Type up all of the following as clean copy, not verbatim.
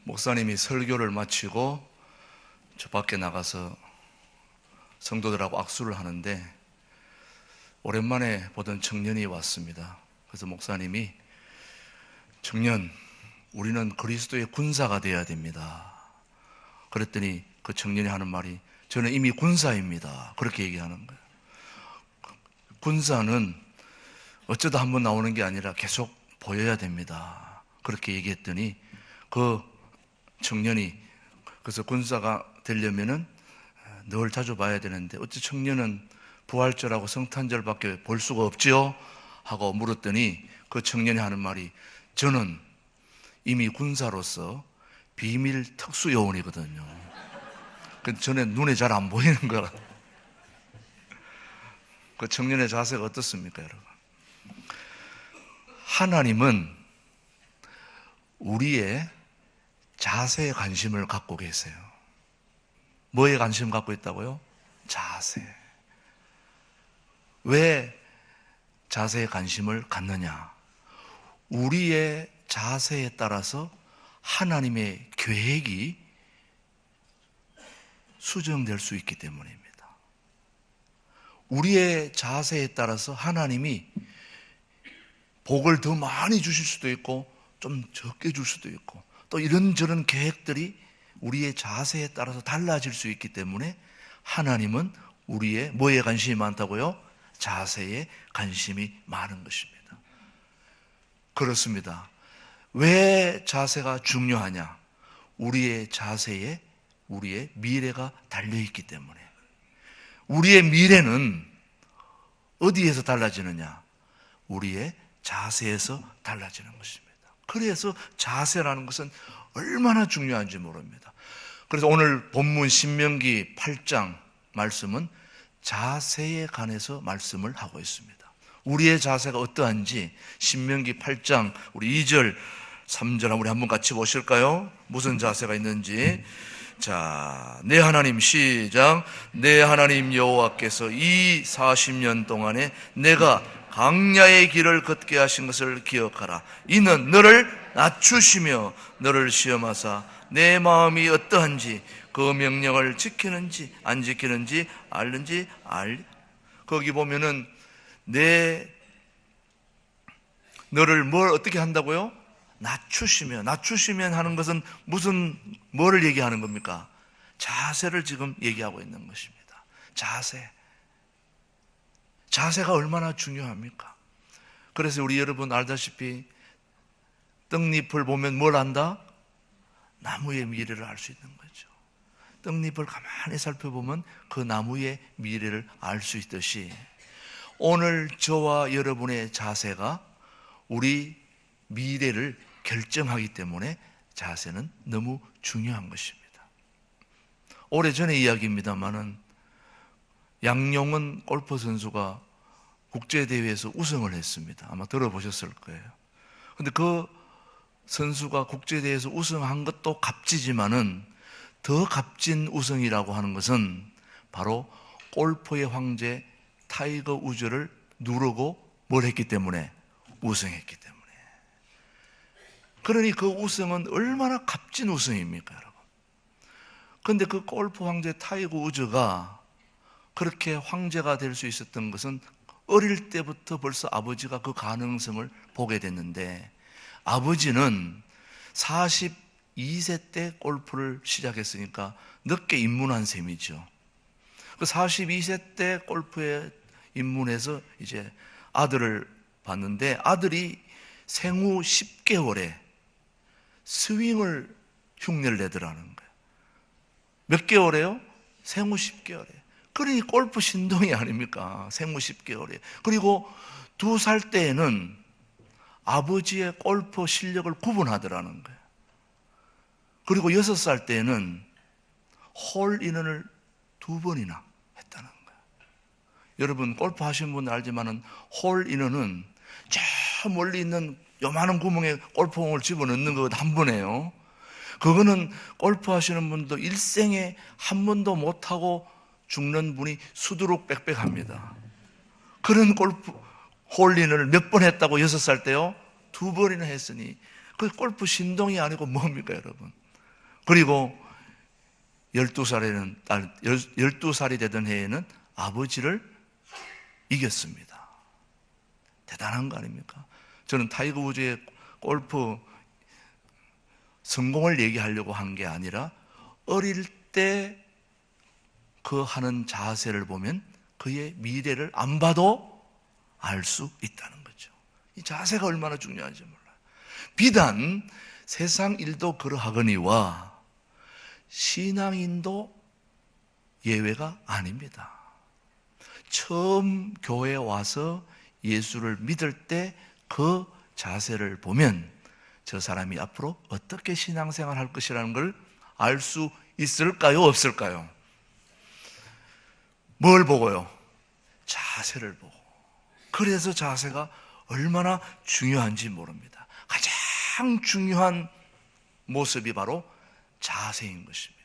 목사님이 설교를 마치고 저 밖에 나가서 성도들하고 악수를 하는데 오랜만에 보던 청년이 왔습니다. 그래서 목사님이 청년, 우리는 그리스도의 군사가 되어야 됩니다. 그랬더니 그 청년이 하는 말이 저는 이미 군사입니다. 그렇게 얘기하는 거예요. 군사는 어쩌다 한번 나오는 게 아니라 계속 보여야 됩니다. 그렇게 얘기했더니 그 청년이 그래서 군사가 되려면은 늘 자주 봐야 되는데 어찌 청년은 부활절하고 성탄절밖에 볼 수가 없지요? 하고 물었더니 그 청년이 하는 말이 저는 이미 군사로서 비밀 특수 요원이거든요. 근데 저는 눈에 잘 안 보이는 거라. 그 청년의 자세가 어떻습니까, 여러분? 하나님은 우리의 자세에 관심을 갖고 계세요. 뭐에 관심 갖고 있다고요? 자세. 왜 자세에 관심을 갖느냐? 우리의 자세에 따라서 하나님의 계획이 수정될 수 있기 때문입니다. 우리의 자세에 따라서 하나님이 복을 더 많이 주실 수도 있고 좀 적게 줄 수도 있고 또 이런저런 계획들이 우리의 자세에 따라서 달라질 수 있기 때문에 하나님은 우리의 뭐에 관심이 많다고요? 자세에 관심이 많은 것입니다. 그렇습니다. 왜 자세가 중요하냐? 우리의 자세에 우리의 미래가 달려있기 때문에. 우리의 미래는 어디에서 달라지느냐? 우리의 자세에서 달라지는 것입니다. 그래서 자세라는 것은 얼마나 중요한지 모릅니다. 그래서 오늘 본문 신명기 8장 말씀은 자세에 관해서 말씀을 하고 있습니다. 우리의 자세가 어떠한지 신명기 8장 우리 2절 3절 우리 한번 같이 보실까요? 무슨 자세가 있는지. 자, 내 하나님 시작. 내 하나님 여호와께서 이 40년 동안에 내가 광야의 길을 걷게 하신 것을 기억하라. 이는 너를 낮추시며 너를 시험하사 내 마음이 어떠한지 그 명령을 지키는지 안 지키는지 알는지 거기 보면은 너를 뭘 어떻게 한다고요? 낮추시면 하는 것은 뭐를 얘기하는 겁니까? 자세를 지금 얘기하고 있는 것입니다. 자세가 얼마나 중요합니까? 그래서 우리 여러분 알다시피 떡잎을 보면 뭘 안다? 나무의 미래를 알 수 있는 거죠. 떡잎을 가만히 살펴보면 그 나무의 미래를 알 수 있듯이 오늘 저와 여러분의 자세가 우리 미래를 결정하기 때문에 자세는 너무 중요한 것입니다. 오래전의 이야기입니다만은 양용은 골프 선수가 국제대회에서 우승을 했습니다. 아마 들어보셨을 거예요. 근데 그 선수가 국제대회에서 우승한 것도 값지지만은 더 값진 우승이라고 하는 것은 바로 골프의 황제 타이거 우즈를 누르고 뭘 했기 때문에? 우승했기 때문에. 그러니 그 우승은 얼마나 값진 우승입니까, 여러분? 그런데 그 골프 황제 타이거 우즈가 그렇게 황제가 될 수 있었던 것은 어릴 때부터 벌써 아버지가 그 가능성을 보게 됐는데 아버지는 42세 때 골프를 시작했으니까 늦게 입문한 셈이죠. 그 42세 때 골프에 입문해서 이제 아들을 봤는데 아들이 생후 10개월에 스윙을 흉내를 내더라는 거예요. 몇 개월에요? 생후 10개월에. 그러니 골프 신동이 아닙니까? 생후 10개월에. 그리고 2살 때에는 아버지의 골프 실력을 구분하더라는 거예요. 그리고 6살 때에는 홀인원을 2번이나 했다는 거예요. 여러분 골프 하시는 분들 알지만은 홀인원은 저 멀리 있는 요만한 구멍에 골프공을 집어넣는 것 한 번이에요. 그거는 골프 하시는 분도 일생에 한 번도 못하고 죽는 분이 수두룩 빽빽합니다. 그런 골프 홀인을 몇 번 했다고 6살 때요? 2번이나 했으니 그 골프 신동이 아니고 뭡니까, 여러분? 그리고 12살이 되던 해에는 아버지를 이겼습니다. 대단한 거 아닙니까? 저는 타이거 우즈의 골프 성공을 얘기하려고 한 게 아니라 어릴 때 그 하는 자세를 보면 그의 미래를 안 봐도 알 수 있다는 거죠. 이 자세가 얼마나 중요한지 몰라요. 비단 세상 일도 그러하거니와 신앙인도 예외가 아닙니다. 처음 교회에 와서 예수를 믿을 때 그 자세를 보면 저 사람이 앞으로 어떻게 신앙생활 할 것이라는 걸 알 수 있을까요? 없을까요? 뭘 보고요? 자세를 보고. 그래서 자세가 얼마나 중요한지 모릅니다. 가장 중요한 모습이 바로 자세인 것입니다.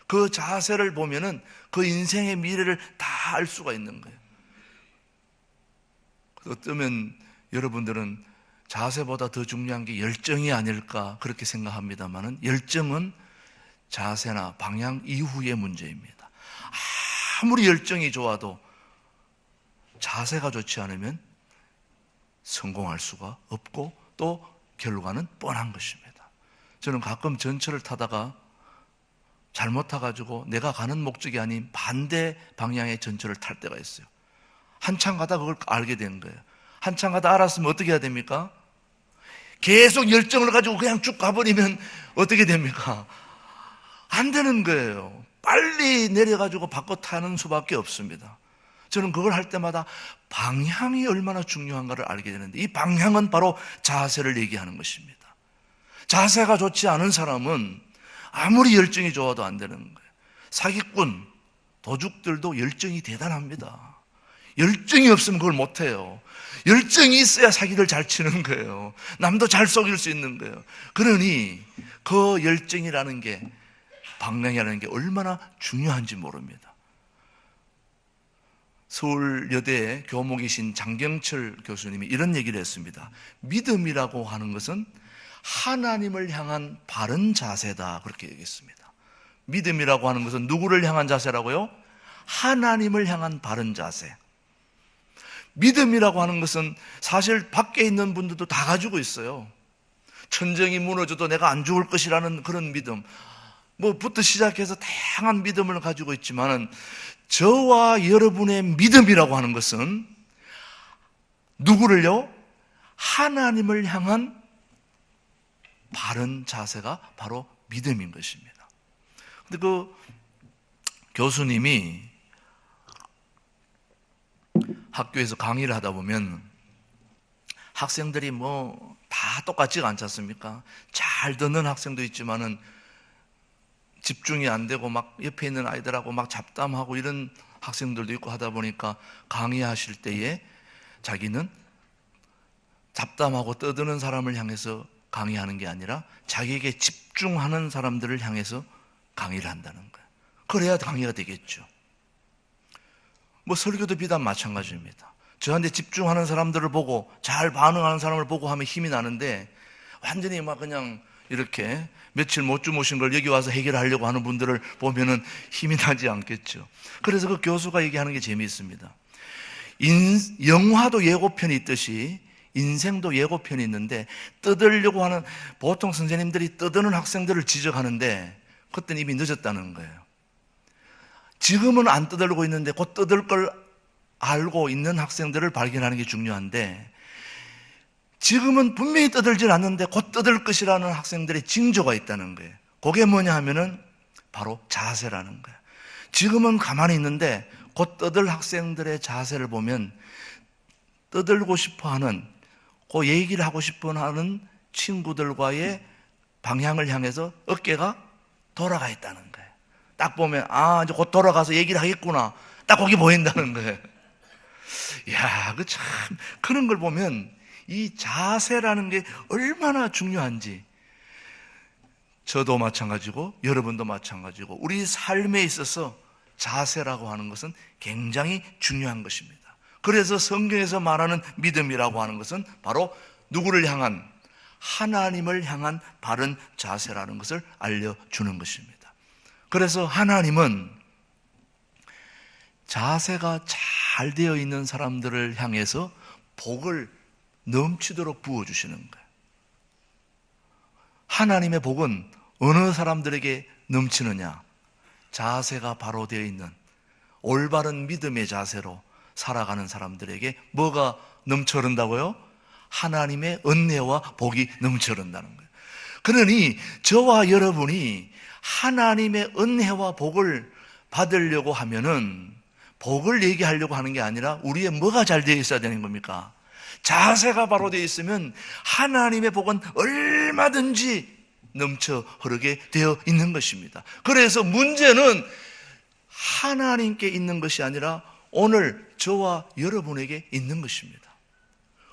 그 자세를 보면은 그 인생의 미래를 다 알 수가 있는 거예요. 어쩌면 여러분들은 자세보다 더 중요한 게 열정이 아닐까 그렇게 생각합니다만은 열정은 자세나 방향 이후의 문제입니다. 아무리 열정이 좋아도 자세가 좋지 않으면 성공할 수가 없고 또 결과는 뻔한 것입니다. 저는 가끔 전철을 타다가 잘못 타가지고 내가 가는 목적이 아닌 반대 방향의 전철을 탈 때가 있어요. 한참 가다 그걸 알게 된 거예요. 한참 가다 알았으면 어떻게 해야 됩니까? 계속 열정을 가지고 그냥 쭉 가버리면 어떻게 됩니까? 안 되는 거예요. 빨리 내려가지고 바꿔 타는 수밖에 없습니다. 저는 그걸 할 때마다 방향이 얼마나 중요한가를 알게 되는데 이 방향은 바로 자세를 얘기하는 것입니다. 자세가 좋지 않은 사람은 아무리 열정이 좋아도 안 되는 거예요. 사기꾼, 도둑들도 열정이 대단합니다. 열정이 없으면 그걸 못해요. 열정이 있어야 사기를 잘 치는 거예요. 남도 잘 속일 수 있는 거예요. 그러니 그 열정이라는 게, 방향이라는 게 얼마나 중요한지 모릅니다. 서울여대 교목이신 장경철 교수님이 이런 얘기를 했습니다. 믿음이라고 하는 것은 하나님을 향한 바른 자세다, 그렇게 얘기했습니다. 믿음이라고 하는 것은 누구를 향한 자세라고요? 하나님을 향한 바른 자세. 믿음이라고 하는 것은 사실 밖에 있는 분들도 다 가지고 있어요. 천정이 무너져도 내가 안 죽을 것이라는 그런 믿음, 부터 시작해서 다양한 믿음을 가지고 있지만 저와 여러분의 믿음이라고 하는 것은 누구를요? 하나님을 향한 바른 자세가 바로 믿음인 것입니다. 근데 그 교수님이 학교에서 강의를 하다 보면 학생들이 다 똑같지가 않지 않습니까? 잘 듣는 학생도 있지만은 집중이 안 되고 막 옆에 있는 아이들하고 막 잡담하고 이런 학생들도 있고 하다 보니까 강의하실 때에 자기는 잡담하고 떠드는 사람을 향해서 강의하는 게 아니라 자기에게 집중하는 사람들을 향해서 강의를 한다는 거예요. 그래야 강의가 되겠죠. 설교도 비단 마찬가지입니다. 저한테 집중하는 사람들을 보고 잘 반응하는 사람을 보고 하면 힘이 나는데 완전히 막 그냥 이렇게 며칠 못 주무신 걸 여기 와서 해결하려고 하는 분들을 보면은 힘이 나지 않겠죠. 그래서 그 교수가 얘기하는 게 재미있습니다. 영화도 예고편이 있듯이 인생도 예고편이 있는데 떠들려고 하는, 보통 선생님들이 떠드는 학생들을 지적하는데 그때는 이미 늦었다는 거예요. 지금은 안 떠들고 있는데 곧 떠들 걸 알고 있는 학생들을 발견하는 게 중요한데 지금은 분명히 떠들질 않는데 곧 떠들 것이라는 학생들의 징조가 있다는 거예요. 그게 뭐냐 하면은 바로 자세라는 거예요. 지금은 가만히 있는데 곧 떠들 학생들의 자세를 보면 떠들고 싶어하는, 그 얘기를 하고 싶어하는 친구들과의 방향을 향해서 어깨가 돌아가 있다는 거예요. 딱 보면 이제 곧 돌아가서 얘기를 하겠구나, 딱 거기 보인다는 거예요. 이야, 참 그런 걸 보면 이 자세라는 게 얼마나 중요한지, 저도 마찬가지고 여러분도 마찬가지고 우리 삶에 있어서 자세라고 하는 것은 굉장히 중요한 것입니다. 그래서 성경에서 말하는 믿음이라고 하는 것은 바로 누구를 향한? 하나님을 향한 바른 자세라는 것을 알려주는 것입니다. 그래서 하나님은 자세가 잘 되어 있는 사람들을 향해서 복을 넘치도록 부어주시는 거예요. 하나님의 복은 어느 사람들에게 넘치느냐? 자세가 바로 되어 있는 올바른 믿음의 자세로 살아가는 사람들에게 뭐가 넘쳐 흐른다고요? 하나님의 은혜와 복이 넘쳐 흐른다는 거예요. 그러니 저와 여러분이 하나님의 은혜와 복을 받으려고 하면은 복을 얘기하려고 하는 게 아니라 우리의 뭐가 잘 되어 있어야 되는 겁니까? 자세가 바로 되어 있으면 하나님의 복은 얼마든지 넘쳐 흐르게 되어 있는 것입니다. 그래서 문제는 하나님께 있는 것이 아니라 오늘 저와 여러분에게 있는 것입니다.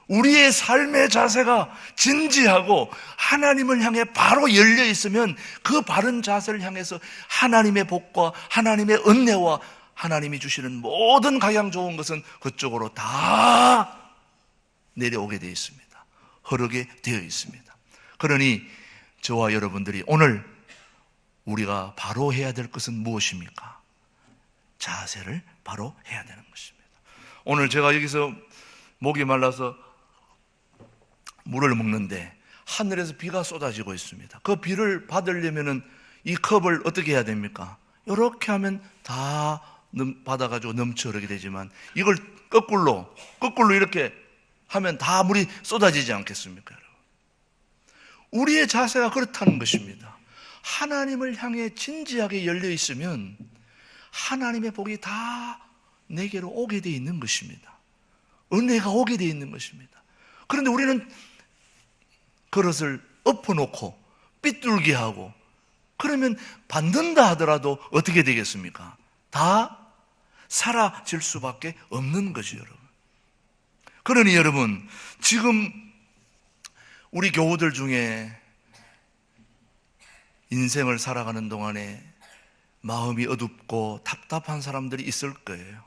우리의 삶의 자세가 진지하고 하나님을 향해 바로 열려 있으면 그 바른 자세를 향해서 하나님의 복과 하나님의 은혜와 하나님이 주시는 모든 가장 좋은 것은 그쪽으로 다 내려오게 되어 있습니다. 흐르게 되어 있습니다. 그러니 저와 여러분들이 오늘 우리가 바로 해야 될 것은 무엇입니까? 자세를 바로 해야 되는 것입니다. 오늘 제가 여기서 목이 말라서 물을 먹는데 하늘에서 비가 쏟아지고 있습니다. 그 비를 받으려면은 이 컵을 어떻게 해야 됩니까? 이렇게 하면 다 받아가지고 넘쳐 흐르게 되지만 이걸 거꾸로 이렇게 하면 다 물이 쏟아지지 않겠습니까? 여러분? 우리의 자세가 그렇다는 것입니다. 하나님을 향해 진지하게 열려 있으면 하나님의 복이 다 내게로 오게 되어 있는 것입니다. 은혜가 오게 되어 있는 것입니다. 그런데 우리는 그릇을 엎어놓고 삐뚤게 하고 그러면 받는다 하더라도 어떻게 되겠습니까? 다 사라질 수밖에 없는 거죠, 여러분. 그러니 여러분, 지금 우리 교우들 중에 인생을 살아가는 동안에 마음이 어둡고 답답한 사람들이 있을 거예요.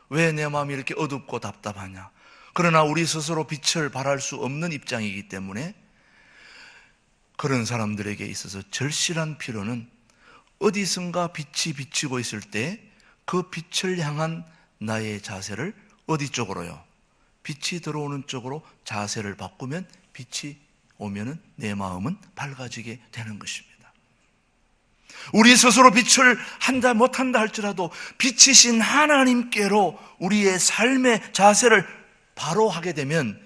왜 내 마음이 이렇게 어둡고 답답하냐? 그러나 우리 스스로 빛을 발할 수 없는 입장이기 때문에 그런 사람들에게 있어서 절실한 필요는 어디선가 빛이 비치고 있을 때 그 빛을 향한 나의 자세를 어디 쪽으로요? 빛이 들어오는 쪽으로 자세를 바꾸면 빛이 오면은 내 마음은 밝아지게 되는 것입니다. 우리 스스로 빛을 한다 못한다 할지라도 빛이신 하나님께로 우리의 삶의 자세를 바로 하게 되면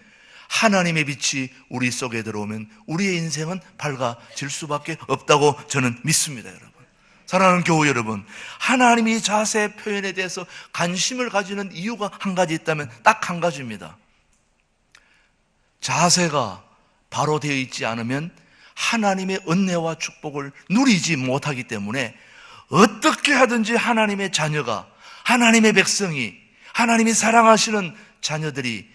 하나님의 빛이 우리 속에 들어오면 우리의 인생은 밝아질 수밖에 없다고 저는 믿습니다, 여러분. 사랑하는 교우 여러분, 하나님이 자세 표현에 대해서 관심을 가지는 이유가 한 가지 있다면 딱 한 가지입니다. 자세가 바로 되어 있지 않으면 하나님의 은혜와 축복을 누리지 못하기 때문에 어떻게 하든지 하나님의 자녀가, 하나님의 백성이, 하나님이 사랑하시는 자녀들이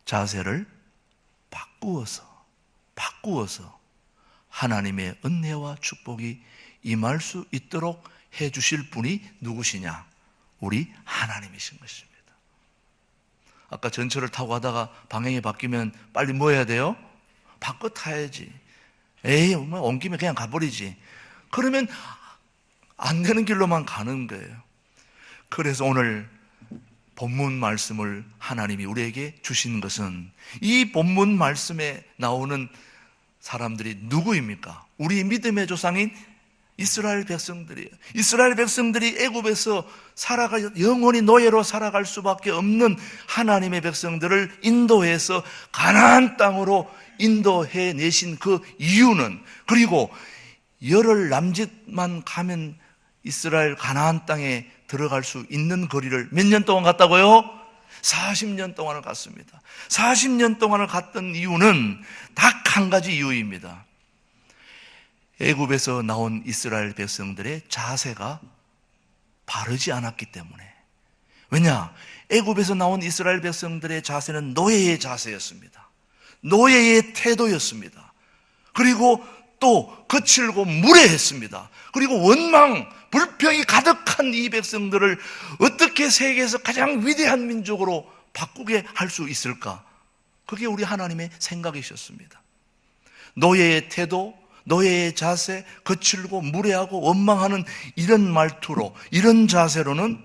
자세를 바꾸어서 하나님의 은혜와 축복이 임할 수 있도록 해주실 분이 누구시냐? 우리 하나님이신 것입니다. 아까 전철을 타고 가다가 방향이 바뀌면 빨리 뭐 해야 돼요? 바꿔 타야지. 에이, 온 김에 그냥 가버리지. 그러면 안 되는 길로만 가는 거예요. 그래서 오늘 본문 말씀을 하나님이 우리에게 주신 것은 이 본문 말씀에 나오는 사람들이 누구입니까? 우리 믿음의 조상인 이스라엘 백성들이에요. 이스라엘 백성들이 애굽에서 영원히 노예로 살아갈 수밖에 없는 하나님의 백성들을 인도해서 가나안 땅으로 인도해 내신 그 이유는, 그리고 열흘 남짓만 가면 이스라엘 가나안 땅에 들어갈 수 있는 거리를 몇 년 동안 갔다고요? 40년 동안을 갔습니다. 40년 동안을 갔던 이유는 딱 한 가지 이유입니다. 애굽에서 나온 이스라엘 백성들의 자세가 바르지 않았기 때문에. 왜냐? 애굽에서 나온 이스라엘 백성들의 자세는 노예의 자세였습니다. 노예의 태도였습니다. 그리고 또 거칠고 무례했습니다. 그리고 원망, 불평이 가득한 이 백성들을 어떻게 세계에서 가장 위대한 민족으로 바꾸게 할 수 있을까? 그게 우리 하나님의 생각이셨습니다. 노예의 태도, 노예의 자세, 거칠고 무례하고 원망하는 이런 말투로, 이런 자세로는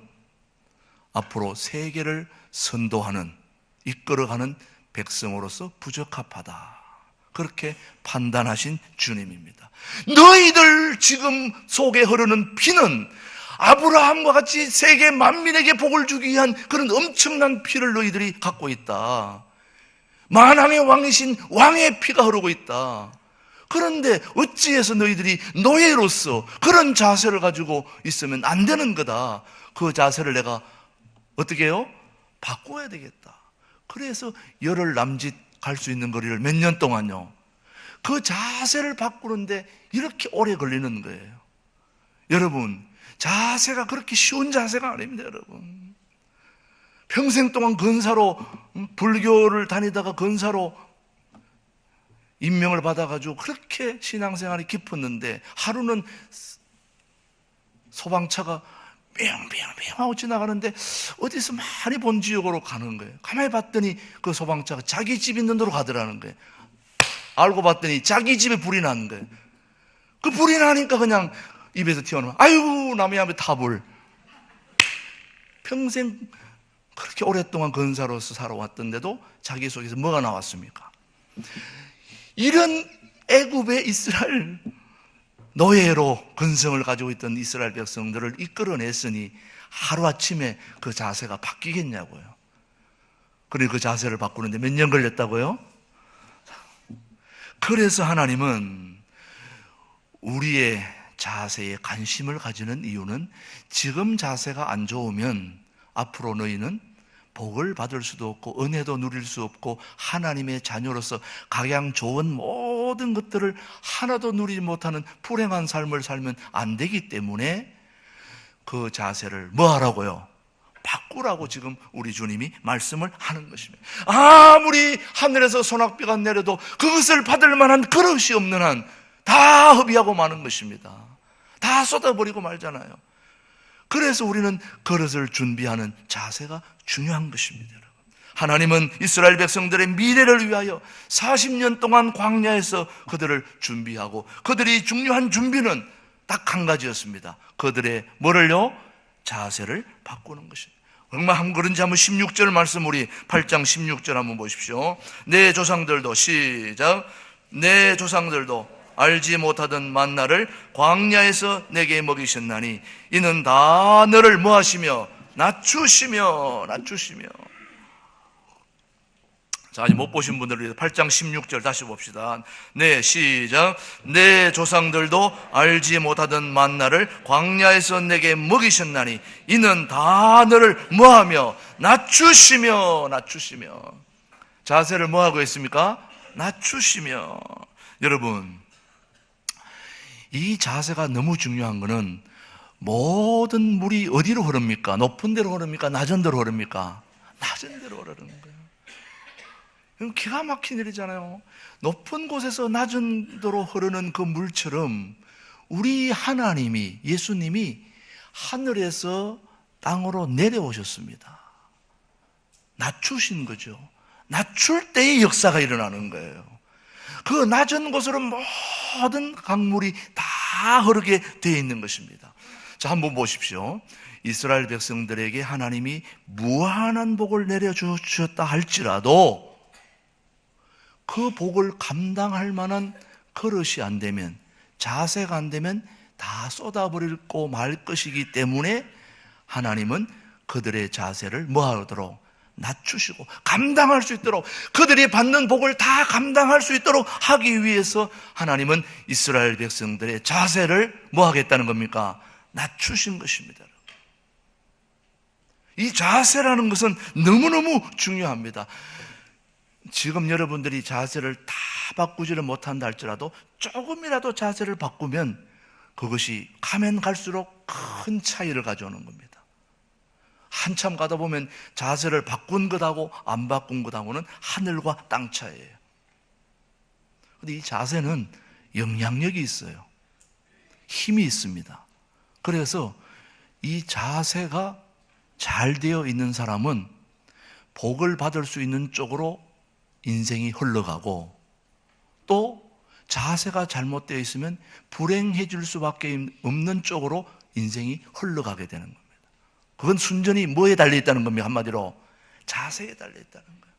앞으로 세계를 선도하는, 이끌어가는 백성으로서 부적합하다. 그렇게 판단하신 주님입니다. 너희들 지금 속에 흐르는 피는 아브라함과 같이 세계 만민에게 복을 주기 위한 그런 엄청난 피를 너희들이 갖고 있다. 만왕의 왕이신 왕의 피가 흐르고 있다. 그런데 어찌해서 너희들이 노예로서 그런 자세를 가지고 있으면 안 되는 거다. 그 자세를 내가 어떻게 해요? 바꿔야 되겠다. 그래서 열흘 남짓 갈 수 있는 거리를 몇 년 동안요, 그 자세를 바꾸는데 이렇게 오래 걸리는 거예요. 여러분, 자세가 그렇게 쉬운 자세가 아닙니다. 여러분, 평생 동안 근사로 불교를 다니다가 근사로 임명을 받아가지고 그렇게 신앙생활이 깊었는데 하루는 소방차가 뿅뿅뿅 하고 지나가는데 어디서 많이 본 지역으로 가는 거예요. 가만히 봤더니 그 소방차가 자기 집 있는 데로 가더라는 거예요. 알고 봤더니 자기 집에 불이 난 거예요. 그 불이 나니까 그냥 입에서 튀어나와, 아이고 남의 앞에 타불. 평생 그렇게 오랫동안 근사로서 살아왔던데도 자기 속에서 뭐가 나왔습니까? 이런 애굽의 이스라엘 노예로 근성을 가지고 있던 이스라엘 백성들을 이끌어냈으니 하루아침에 그 자세가 바뀌겠냐고요. 그리고 그 자세를 바꾸는데 몇 년 걸렸다고요? 그래서 하나님은 우리의 자세에 관심을 가지는 이유는 지금 자세가 안 좋으면 앞으로 너희는 복을 받을 수도 없고 은혜도 누릴 수 없고 하나님의 자녀로서 각양 좋은 모든 것들을 하나도 누리지 못하는 불행한 삶을 살면 안 되기 때문에 그 자세를 뭐 하라고요? 바꾸라고 지금 우리 주님이 말씀을 하는 것입니다. 아무리 하늘에서 소낙비가 내려도 그것을 받을 만한 그릇이 없는 한 다 허비하고 마는 것입니다. 다 쏟아버리고 말잖아요. 그래서 우리는 그릇을 준비하는 자세가 중요한 것입니다. 여러분, 하나님은 이스라엘 백성들의 미래를 위하여 40년 동안 광야에서 그들을 준비하고, 그들이 중요한 준비는 딱 한 가지였습니다. 그들의 뭐를요? 자세를 바꾸는 것입니다. 얼마 한 그런지 한번 16절 말씀, 우리 8장 16절 한번 보십시오. 내 조상들도, 시작, 내 조상들도 알지 못하던 만나를 광야에서 내게 먹이셨나니 이는 다 너를 뭐 하시며? 낮추시며. 자, 아직 못 보신 분들을 위해서 8장 16절 다시 봅시다. 네, 시작. 내 조상들도 알지 못하던 만나를 광야에서 내게 먹이셨나니 이는 다 너를 뭐하며? 낮추시며. 자세를 뭐하고 있습니까? 낮추시며. 여러분, 이 자세가 너무 중요한 것은 모든 물이 어디로 흐릅니까? 높은 데로 흐릅니까? 낮은 데로 흐릅니까? 낮은 데로 흐르는 거예요. 이건 기가 막힌 일이잖아요. 높은 곳에서 낮은 데로 흐르는 그 물처럼 우리 하나님이, 예수님이 하늘에서 땅으로 내려오셨습니다. 낮추신 거죠. 낮출 때의 역사가 일어나는 거예요. 그 낮은 곳으로 모든 강물이 다 흐르게 되어 있는 것입니다. 자, 한번 보십시오. 이스라엘 백성들에게 하나님이 무한한 복을 내려주셨다 할지라도 그 복을 감당할 만한 그릇이 안 되면, 자세가 안 되면 다 쏟아버리고 말 것이기 때문에 하나님은 그들의 자세를 뭐 하도록? 낮추시고 감당할 수 있도록, 그들이 받는 복을 다 감당할 수 있도록 하기 위해서 하나님은 이스라엘 백성들의 자세를 뭐 하겠다는 겁니까? 낮추신 것입니다. 이 자세라는 것은 너무너무 중요합니다. 지금 여러분들이 자세를 다 바꾸지를 못한다 할지라도 조금이라도 자세를 바꾸면 그것이 가면 갈수록 큰 차이를 가져오는 겁니다. 한참 가다 보면 자세를 바꾼 것하고 안 바꾼 것하고는 하늘과 땅 차이예요. 그런데 이 자세는 영향력이 있어요. 힘이 있습니다. 그래서 이 자세가 잘 되어 있는 사람은 복을 받을 수 있는 쪽으로 인생이 흘러가고, 또 자세가 잘못되어 있으면 불행해질 수밖에 없는 쪽으로 인생이 흘러가게 되는 겁니다. 그건 순전히 뭐에 달려있다는 겁니까? 한마디로 자세에 달려있다는 거예요.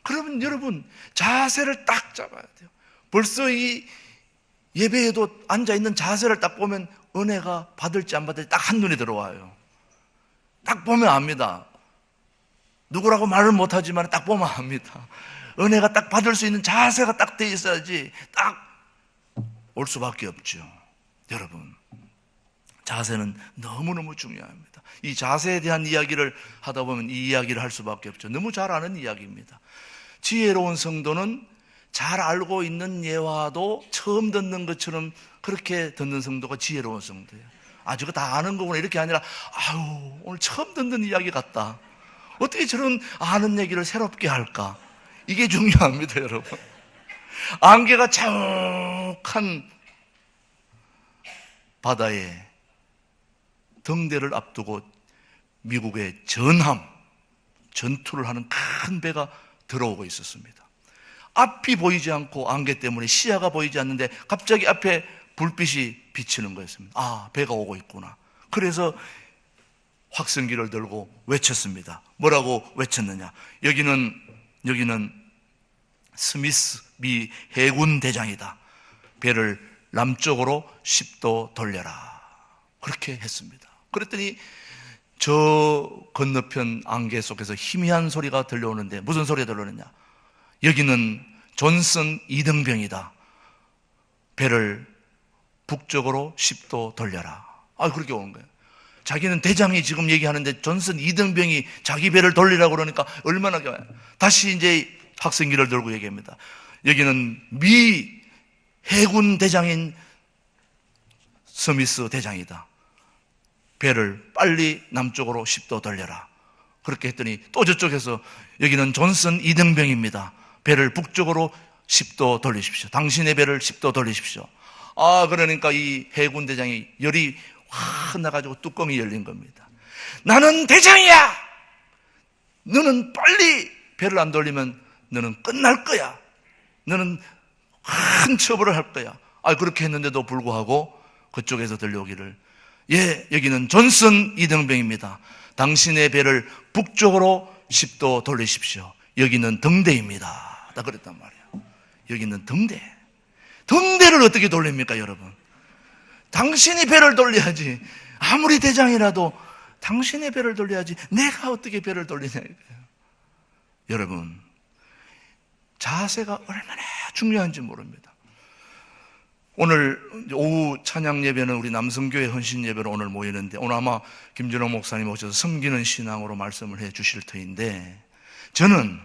그러면 여러분, 자세를 딱 잡아야 돼요. 벌써 이 예배에도 앉아있는 자세를 딱 보면 은혜가 받을지 안 받을지 딱 한눈에 들어와요. 딱 보면 압니다. 누구라고 말을 못하지만 딱 보면 압니다. 은혜가 딱 받을 수 있는 자세가 딱 돼 있어야지 딱 올 수밖에 없죠. 여러분, 자세는 너무너무 중요합니다. 이 자세에 대한 이야기를 하다 보면 이 이야기를 할 수밖에 없죠. 너무 잘 아는 이야기입니다. 지혜로운 성도는 잘 알고 있는 예화도 처음 듣는 것처럼 그렇게 듣는 성도가 지혜로운 성도예요. 아, 저거 다 아는 거구나 이렇게 아니라, 아유, 오늘 처음 듣는 이야기 같다. 어떻게 저런 아는 얘기를 새롭게 할까? 이게 중요합니다, 여러분. 안개가 자욱한 바다에 등대를 앞두고 미국의 전투를 하는 큰 배가 들어오고 있었습니다. 앞이 보이지 않고 안개 때문에 시야가 보이지 않는데 갑자기 앞에 불빛이 비치는 거였습니다. 아, 배가 오고 있구나. 그래서 확성기를 들고 외쳤습니다. 뭐라고 외쳤느냐? 여기는 스미스 미 해군 대장이다. 배를 남쪽으로 10도 돌려라. 그렇게 했습니다. 그랬더니 저 건너편 안개 속에서 희미한 소리가 들려오는데 무슨 소리가 들려오느냐? 여기는 존슨 이등병이다. 배를 북쪽으로 10도 돌려라. 아, 그렇게 오는 거예요. 자기는 대장이 지금 얘기하는데 존슨 이등병이 자기 배를 돌리라고 그러니까 얼마나 다시 이제 확성기를 들고 얘기합니다. 여기는 미 해군 대장인 스미스 대장이다. 배를 빨리 남쪽으로 10도 돌려라. 그렇게 했더니 또 저쪽에서 여기는 존슨 이등병입니다. 배를 북쪽으로 10도 돌리십시오. 당신의 배를 10도 돌리십시오. 아, 그러니까 이 해군 대장이 열이 확 나가지고 뚜껑이 열린 겁니다. 나는 대장이야! 너는 빨리 배를 안 돌리면 너는 끝날 거야. 너는 큰 처벌을 할 거야. 아, 그렇게 했는데도 불구하고 그쪽에서 들려오기를, 예, 여기는 존슨 이등병입니다. 당신의 배를 북쪽으로 10도 돌리십시오. 여기는 등대입니다. 다 그랬단 말이에요. 여기는 등대. 등대를 어떻게 돌립니까, 여러분? 당신이 배를 돌려야지. 아무리 대장이라도 당신의 배를 돌려야지. 내가 어떻게 배를 돌리냐 이거예요. 여러분, 자세가 얼마나 중요한지 모릅니다. 오늘 오후 찬양 예배는 우리 남성교회 헌신 예배로 오늘 모이는데, 오늘 아마 김준호 목사님 오셔서 섬기는 신앙으로 말씀을 해 주실 터인데, 저는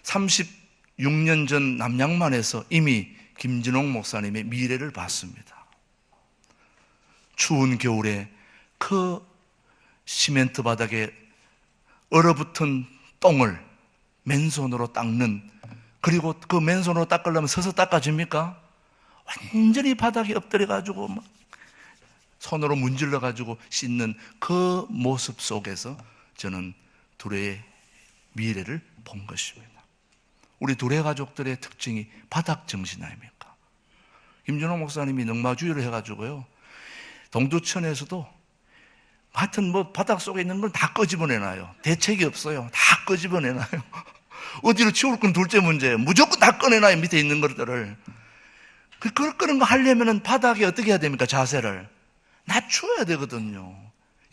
36년 전 남양만에서 이미 김진홍 목사님의 미래를 봤습니다. 추운 겨울에 그 시멘트 바닥에 얼어붙은 똥을 맨손으로 닦는, 그리고 그 맨손으로 닦으려면 서서 닦아집니까? 완전히 바닥에 엎드려가지고 막 손으로 문질러가지고 씻는 그 모습 속에서 저는 둘의 미래를 본 것입니다. 우리 둘의 가족들의 특징이 바닥 정신 아닙니까? 김준호 목사님이 넉마주의를 해가지고요, 동두천에서도 하여튼 뭐 바닥 속에 있는 걸 다 꺼집어내놔요. 대책이 없어요. 다 꺼집어내놔요. 어디로 치울 건 둘째 문제예요. 무조건 다 꺼내놔요. 밑에 있는 것들을. 그런 거 하려면 바닥에 어떻게 해야 됩니까? 자세를 낮추어야 되거든요.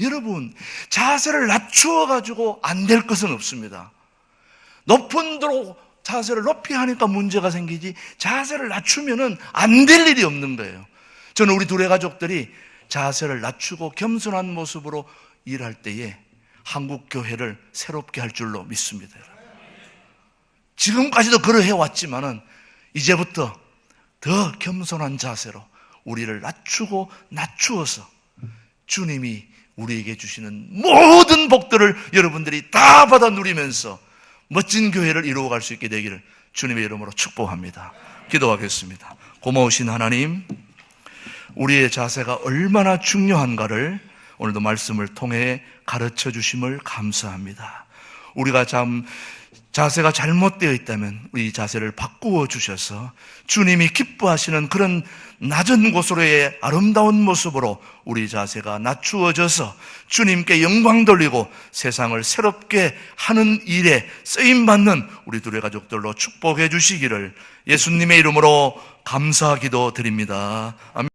여러분, 자세를 낮추어가지고 안 될 것은 없습니다. 높은 데로 자세를 높이 하니까 문제가 생기지, 자세를 낮추면은 안 될 일이 없는 거예요. 저는 우리 둘의 가족들이 자세를 낮추고 겸손한 모습으로 일할 때에 한국 교회를 새롭게 할 줄로 믿습니다. 지금까지도 그러해 왔지만은 이제부터 더 겸손한 자세로 우리를 낮추고 낮추어서 주님이 우리에게 주시는 모든 복들을 여러분들이 다 받아 누리면서 멋진 교회를 이루어갈 수 있게 되기를 주님의 이름으로 축복합니다. 기도하겠습니다. 고마우신 하나님, 우리의 자세가 얼마나 중요한가를 오늘도 말씀을 통해 가르쳐 주심을 감사합니다. 우리가 참 자세가 잘못되어 있다면 이 자세를 바꾸어 주셔서 주님이 기뻐하시는 그런 낮은 곳으로의 아름다운 모습으로 우리 자세가 낮추어져서 주님께 영광 돌리고 세상을 새롭게 하는 일에 쓰임받는 우리 둘의 가족들로 축복해 주시기를 예수님의 이름으로 감사 기도 드립니다. 아멘.